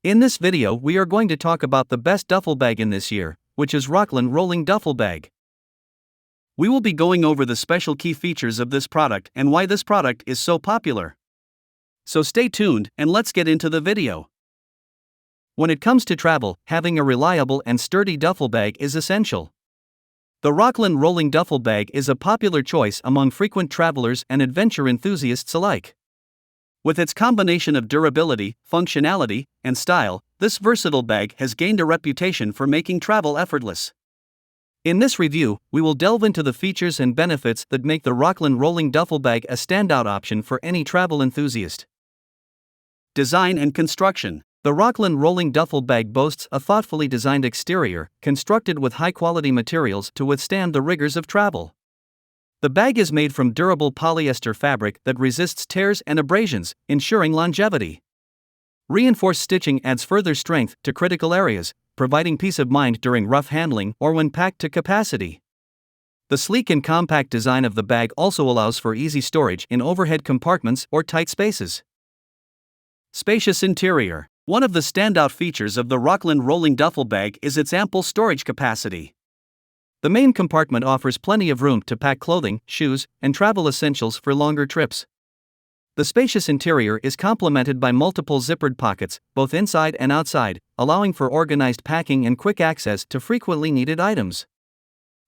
In this video we are going to talk about the best duffel bag in this year, which is Rockland Rolling Duffel Bag. We will be going over the special key features of this product and why this product is so popular. So stay tuned and let's get into the video. When it comes to travel, having a reliable and sturdy duffel bag is essential. The Rockland Rolling Duffel Bag is a popular choice among frequent travelers and adventure enthusiasts alike. With its combination of durability, functionality, and style, this versatile bag has gained a reputation for making travel effortless. In this review, we will delve into the features and benefits that make the Rockland Rolling Duffel Bag a standout option for any travel enthusiast. Design and construction. The Rockland Rolling Duffel Bag boasts a thoughtfully designed exterior, constructed with high-quality materials to withstand the rigors of travel. The bag is made from durable polyester fabric that resists tears and abrasions, ensuring longevity. Reinforced stitching adds further strength to critical areas, providing peace of mind during rough handling or when packed to capacity. The sleek and compact design of the bag also allows for easy storage in overhead compartments or tight spaces. Spacious interior. One of the standout features of the Rockland Rolling Duffel Bag is its ample storage capacity. The main compartment offers plenty of room to pack clothing, shoes, and travel essentials for longer trips. The spacious interior is complemented by multiple zippered pockets, both inside and outside, allowing for organized packing and quick access to frequently needed items.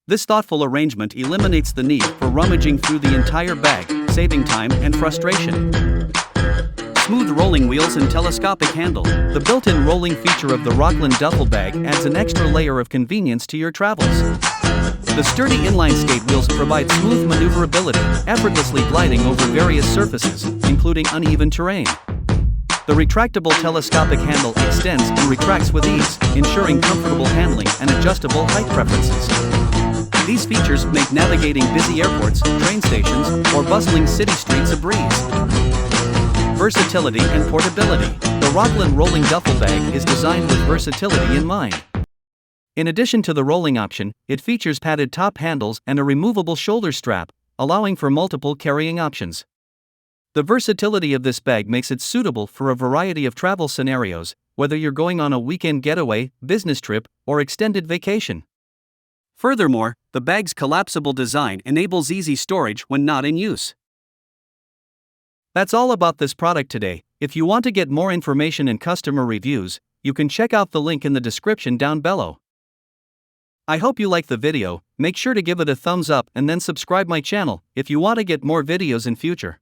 This thoughtful arrangement eliminates the need for rummaging through the entire bag, saving time and frustration. Smooth rolling wheels and telescopic handle. The built-in rolling feature of the Rockland Duffel Bag adds an extra layer of convenience to your travels. The sturdy inline skate wheels provide smooth maneuverability, effortlessly gliding over various surfaces, including uneven terrain. The retractable telescopic handle extends and retracts with ease, ensuring comfortable handling and adjustable height preferences. These features make navigating busy airports, train stations, or bustling city streets a breeze. Versatility and portability. The Rockland Rolling Duffel Bag is designed with versatility in mind. In addition to the rolling option, it features padded top handles and a removable shoulder strap, allowing for multiple carrying options. The versatility of this bag makes it suitable for a variety of travel scenarios, whether you're going on a weekend getaway, business trip, or extended vacation. Furthermore, the bag's collapsible design enables easy storage when not in use. That's all about this product today. If you want to get more information and customer reviews, you can check out the link in the description down below. I hope you like the video. Make sure to give it a thumbs up and then subscribe my channel if you want to get more videos in future.